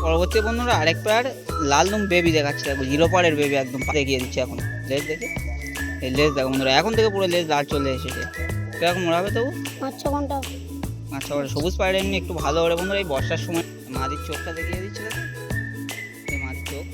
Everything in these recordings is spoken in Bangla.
পরবর্তী বন্ধুরা আরেক পেয়ার লাল নুম বেবি দেখাচ্ছি, দেখো জিরো পারের বেবি একদম দেখিয়ে দিচ্ছি এখন। লেজ দেখে এই লেজ দেখো বন্ধুরা, এখন থেকে পুরো লেজ লাল চলে এসেছে। কিরকম ওড়াবে তবু 5-6 ঘন্টা। আচ্ছা, ওরা সবুজ পায়রা এমনি একটু ভালো ওড়ে বন্ধুরা। এই বর্ষার সময় মাদির চোখটা দেখিয়ে দিচ্ছে, দেখো এই মাদির চোখ।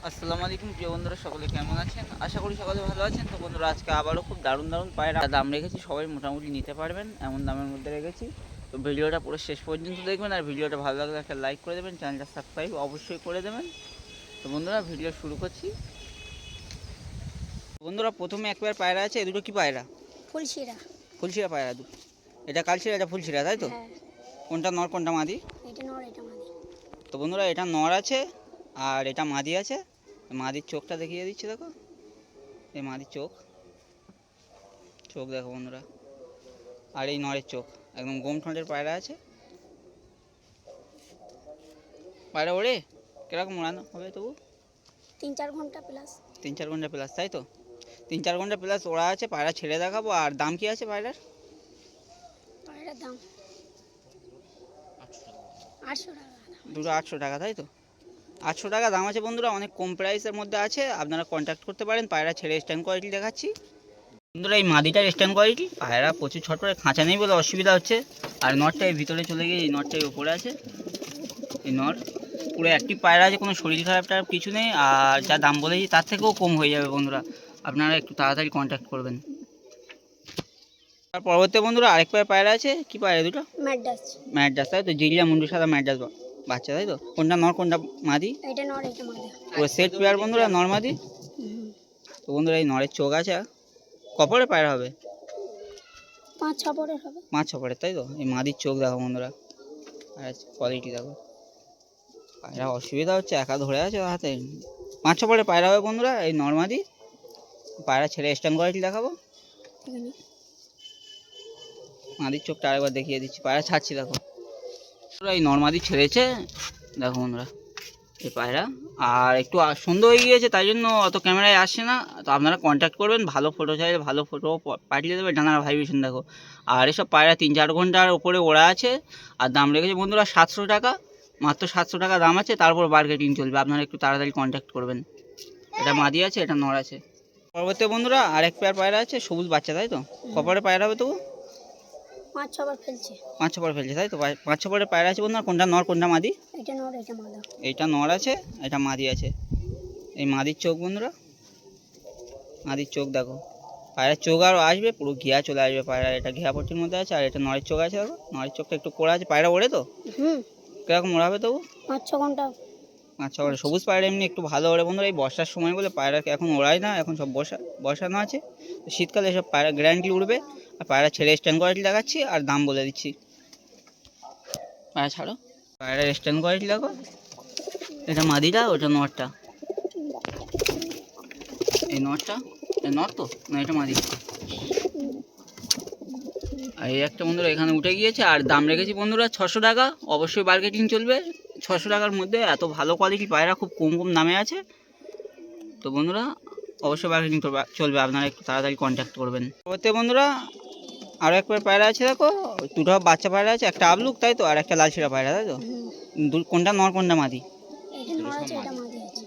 আসসালামু আলাইকুম প্রিয় বন্ধুরা, সকলে কেমন আছেন? আশা করি সকলে ভালো আছেন। তো বন্ধুরা আজকে আবারও খুব দারুণ পায়রা দাম রেখেছি, সবাই মোটামুটি নিতে পারবেন এমন দামের মধ্যে রেখেছি। তো ভিডিওটা পুরো শেষ পর্যন্ত দেখবেন, আর ভিডিওটা ভালো লাগলে একটা লাইক করে দেবেন, চ্যানেলটা সাবস্ক্রাইব অবশ্যই করে দেবেন। তো বন্ধুরা ভিডিও শুরু করছি। বন্ধুরা প্রথমে একবার পায়রা আছে, এ দুটো কি পায়রা? ফুলশিরা। ফুলশিরা পায়রা দুটো, এটা কালশিরা এটা ফুলশিরা, তাই তো? হ্যাঁ, কোনটা নর কোনটা মাদি? এটা নর এটা মাদি। তো বন্ধুরা এটা নর আছে আর এটা মাদি আছে। মাদির চোখটা দেখিয়ে দিচ্ছি, দেখো এই মাদির চোখ দেখো বন্ধুরা, আর এই নরের চোখ একদম গোম ঠোঁটের পায়রা আছে। পায়রা ওড়ে কিরকম ওড়ানো হবে তবু? 3-4 ঘন্টা প্লাস। 3-4 ঘন্টা প্লাস, তাই তো? 3-4 ঘন্টা প্লাস ওড়া আছে। পায়রা ছেড়ে দেখাবো। আর দাম কি আছে পায়রার? পায়রার দাম 800 টাকা। দুটো 800 টাকা, তাই তো? 800 টাকা দাম আছে বন্ধুরা, অনেক কম প্রাইসের মধ্যে আছে, আপনারা কন্ট্যাক্ট করতে পারেন। পায়রা ছেড়ে স্ট্যান্ড কোয়ালিটি দেখাচ্ছি বন্ধুরা। এই মাদিটার স্ট্যান্ড কোয়ালিটি, পায়রা প্রচুর ছটপটে, খাঁচা নেই বলে অসুবিধা হচ্ছে। আর নটটা এই ভিতরে চলে গিয়ে এই নটটাই উপরে আছে। এই নট পুরো অ্যাক্টিভ পায়রা আছে, কোনো শরীর খারাপ টারাপ কিছু নেই। আর যা দাম বলেছি তার থেকেও কম হয়ে যাবে বন্ধুরা, আপনারা একটু তাড়াতাড়ি কন্ট্যাক্ট করবেন। আর পরবর্তী বন্ধুরা আরেক পেয়ার পায়রা আছে, কি পায়রা দুটো? ম্যাড্রাস, তাই তো? জিরিয়া মুন্ডু সাদা ম্যাড্রাস বাচ্চা, তাই তো? কোনটা নর কোনটা মাদি? এটা নর এটা মাদি। পুরো সেট পেয়ার বন্ধুরা, নর মাদি। তো বন্ধুরা এই নরের চোখ আছে, কপরে পায়রা হবে? 5-6 পরের হবে। 5-6 পরে, তাই তো? এই মাদির চোখ দেখো বন্ধুরা, আর কোয়ালিটি দেখো। পায়রা অসুবিধা হচ্ছে, একা ধরে আছে হাতে। 5-6 পরে পায়রা হবে বন্ধুরা, এই নর্মাদি। পায়রা ছেড়ে স্ট্যান্ড কোয়ালিটি দেখাবো। মাদির চোখটা আরেকবার দেখিয়ে দিচ্ছি, পায়রা ছাড়ছি দেখো। এই নর্মাদি ছেড়েছে দেখো বন্ধুরা এই পায়রা। আর একটু সুন্দর হয়ে গিয়েছে, তাই জন্য অত ক্যামেরায় আসছে না। তো আপনারা কন্ট্যাক্ট করবেন, ভালো ফটো চাইলে ভালো ফটো পাঠিয়ে দেবে। ডানার ভাইব্রেশন দেখো। আর এসব পায়রা 3-4 ঘন্টার ওপরে ওড়া আছে। আর দাম রেখেছে বন্ধুরা 700 টাকা, মাত্র 700 টাকা দাম আছে। তারপর মার্কেটিং চলবে, আপনারা একটু তাড়াতাড়ি কন্ট্যাক্ট করবেন। এটা মাদি আছে, এটা নর আছে। পরবর্তী বন্ধুরা আরেক পেয়ার পায়রা আছে, সবুজ বাচ্চা, তাই তো? কপরে পায়রা হবে তবু? 5-6 বার ফেলছে। 5-6 পরে ফেলছে, তাই তো? 5-6 পরে পায়রা আছে বন্ধুরা। কোনটা নর কোনটা মাদি? এটা নর এটা মাদি। এইটা নর আছে, এটা মাদি আছে। এই মাদির চোখ বন্ধুরা, মাদির চোখ দেখো। পায়রার চোখ আরও আসবে, পুরো ঘিয়া চলে আসবে পায়রা। এটা ঘিয়া পট্টির মধ্যে আছে। আর এটা নরের চোখ আছে, দেখো নরের চোখটা একটু কোড়া আছে। পায়রা ওড়ে তো? কিরকম ওড়াবে তবু? 5-6 ঘন্টা। আচ্ছা, ওরা সবুজ পায়রা এমনি একটু ভালো ওড়ে বন্ধুরা। এই বর্ষার সময় বলে পায়রাকে এখন ওড়ায় না, এখন সব বসানো আছে। তো শীতকালে এসব পায়রা গ্যারান্টি উড়বে। আর পায়রা ছেড়ে স্ট্যান্ড কোয়ালিটি দেখাচ্ছি, আর দাম বলে দিচ্ছি। পায়রা ছাড়ো, পায়রার স্ট্যান্ড কোয়ালিটি দেখো। এটা মাদিটা, ওটা নরটা। এই নরটা, এই নর তো না, এটা মাদি। আর এই একটা বন্ধুরা এখানে উঠে গিয়েছে। আর দাম রেখেছি বন্ধুরা 600 টাকা, অবশ্যই মার্কেটিং চলবে। 600 টাকার মধ্যে এত ভালো কোয়ালিটির পায়রা খুব কম দামে আছে। তো বন্ধুরা অবশ্যই মার্কেটিং চলবে, আপনারা একটু তাড়াতাড়ি কন্ট্যাক্ট করবেন। পরবর্তী বন্ধুরা আরও একবার পায়রা আছে, দেখো দুটো বাচ্চা পায়রা আছে, একটা আবলুক, তাই তো? আর একটা লালশিরা পায়রা, তাই তো? কোনটা নর কোনটা মাদি? এটা নর আছে এটা মাদি আছে।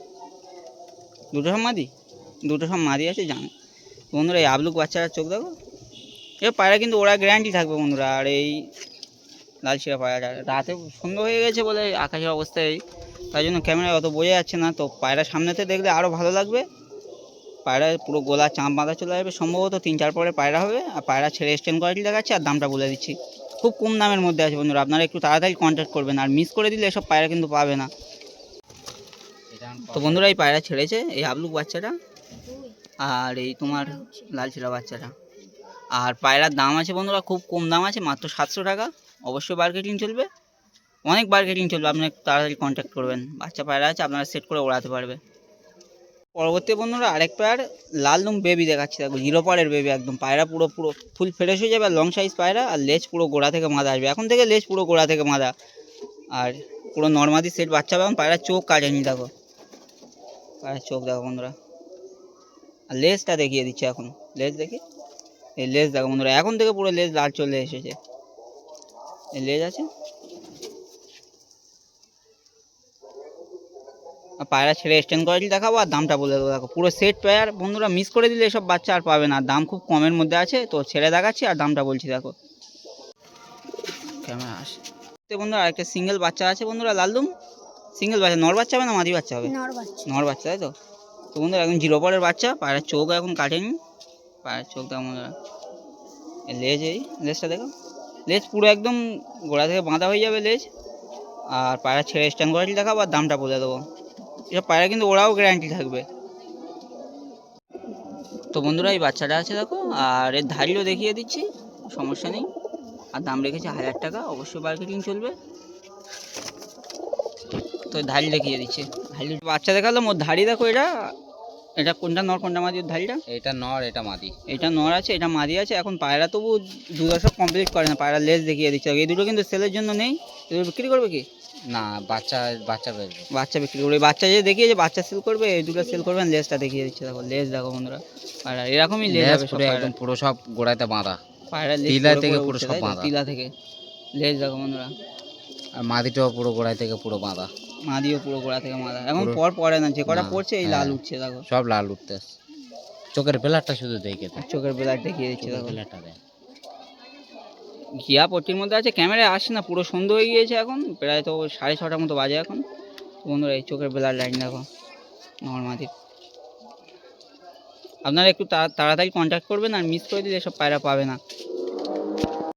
দুটো সব মাদি, দুটো সব মাদি আছে জানো বন্ধুরা। এই আবলুক বাচ্চাটার চোখ দেখো। এ পায়রা কিন্তু ওরা গ্যারান্টি থাকবে বন্ধুরা। আর এই লালশিরা পায়রা রাতে সুন্দর হয়ে গেছে বলে আকাশের অবস্থায়, তাই জন্য ক্যামেরায় অত বোঝা যাচ্ছে না। তো পায়রা সামনেতে দেখলে আরও ভালো লাগবে। পায়রা পুরো গোলা চাঁপ বাঁধা চলে যাবে, সম্ভবত 3-4 পরে পায়রা হবে। আর পায়রা ছেড়ে স্ট্যান্ড কোয়ালিটি দেখাচ্ছে। আর দামটা বলে দিচ্ছি, খুব কম দামের মধ্যে আছে বন্ধুরা, আপনারা একটু তাড়াতাড়ি কন্ট্যাক্ট করবেন। আর মিস করে দিলে এসব পায়রা কিন্তু পাবে না। তো বন্ধুরা এই পায়রা ছেড়েছে এই আবলুক বাচ্চাটা, আর এই তোমার লালশিরা বাচ্চাটা। আর পায়রার দাম আছে বন্ধুরা খুব কম দাম আছে, মাত্র 700 টাকা। অবশ্যই মার্কেটিং চলবে, অনেক মার্কেটিং চলবে, আপনারা একটু তাড়াতাড়ি কন্ট্যাক্ট করবেন। বাচ্চা পায়রা আছে, আপনারা সেট করে ওড়াতে পারবে। পরবর্তী বন্ধুরা আরেক পেয়ার লাল নুম বেবি দেখাচ্ছি, দেখো জিরো পারের বেবি একদম। পায়রা পুরো ফুল ফ্রেশ হয়ে যাবে, আর লং সাইজ পায়রা। আর লেজ পুরো গোড়া থেকে মাদা আসবে, এখন থেকে লেজ পুরো গোড়া থেকে মাদা। আর পুরো নর্মাদি সেট বাচ্চা পাবেন। পায়রার চোখ কাটেনি দেখো, পায়রার চোখ দেখো বন্ধুরা। আর লেজটা দেখিয়ে দিচ্ছে এখন, লেজ দেখি, এই লেজ দেখো বন্ধুরা, এখন থেকে পুরো লেজ লাল চলে এসেছে। এই লেজ আছে, আর পায়রা ছেড়ে স্ট্যান্ড কোয়ালিটি দেখাবো আর দামটা বলে দেবো। দেখো পুরো সেট পেয়ার বন্ধুরা, মিস করে দিলে এসব বাচ্চা আর পাবে না। দাম খুব কমের মধ্যে আছে, তো ছেড়ে দেখাচ্ছি আর দামটা বলছি। দেখো ক্যামেরা আসে তো বন্ধুরা, আরেকটা সিঙ্গেল বাচ্চা আছে বন্ধুরা, লালদুম সিঙ্গেল বাচ্চা। নর বাচ্চা হবে না মাদি বাচ্চা হবে? নর বাচ্চা। নর বাচ্চা, তাই তো? তো বন্ধুরা এখন 0 পরের বাচ্চা, পায়রার চোখ এখন কাটেনি। পায়রার চোখ দেখো বন্ধুরা, লেজ, এই লেজটা দেখো, লেজ পুরো একদম গোড়া থেকে বাঁধা হয়ে যাবে লেজ। আর পায়রা ছেড়ে স্ট্যান্ড কোয়ালিটি দেখাবো আর দামটা বলে দেবো। এসব পায়রা কিন্তু ওরাও গ্যারান্টি থাকবে। তো বন্ধুরা এই বাচ্চাটা আছে দেখো, আর এর ধাড়িও দেখিয়ে দিচ্ছি, সমস্যা নেই। আর দাম রেখেছে 1000 টাকা, অবশ্যই মার্কেটিং চলবে। তো ধাড়ি দেখিয়ে দিচ্ছি, ধাড়ি বাচ্চা দেখালাম, ওর ধাড়ি দেখো। এটা এটা কোনটা নর কোনটা মাদি? ওর ধাড়িটা এটা নর, এটা মাদি। এটা নর আছে, এটা মাদি আছে। এখন পায়রা তবু 2 দশক কমপ্লিট করে না, পায়রা লেজ দেখিয়ে দিচ্ছে। এই দুটো কিন্তু সেলের জন্য নেই, এগুলো বিক্রি করবে কি? না, বাচ্চা বাচ্চা বেরবে। বাচ্চা বিক্রি করবে, বাচ্চা যে দেখিয়ে যে বাচ্চা সেল করবে, এই দুটো সেল করবেন। লেজটা দেখিয়ে দিচ্ছে দেখো, লেজ দেখো বন্ধুরা, পায়রা এরকমই লেজ হবে সব। একদম পুরো সব গোড়াতে বাঁধা, পায়রা লেজ তিলা পুরো থেকে পুরো পুরো উঠছে, সব তাই তো? বাঁধা। তিলা থেকে লেজ দেখো বন্ধুরা। আর মাদিটাও পুরো গোড়ায় থেকে পুরো বাঁধা, মাদিও পুরো গোড়া থেকে মাদা। এখন পুরো- পর পরে না, যে কটা না, পড়ছে এই লাল হ্যাঁ। উঠছে দেখো। সব লাল উঠতে আসছে। চোখের বেলারটা শুধু দেখে তো, চোখের বেলার দেখিয়ে দিচ্ছে চোখের দেখো, বেলারটা দেখ। ঘিয়া পট্টির মধ্যে আছে। ক্যামেরায় আসছে না, পুরো সন্ধ্যে হয়ে গিয়েছে এখন, প্রায় তো 6:30 মতো বাজে এখন। বন্ধুরা এই চোখের বেলার লাইন দেখো নর্মাদির। আপনারা একটু তাড়াতাড়ি কন্ট্যাক্ট করবেন, আর মিস করে দিলে এসব পায়রা পাবে না।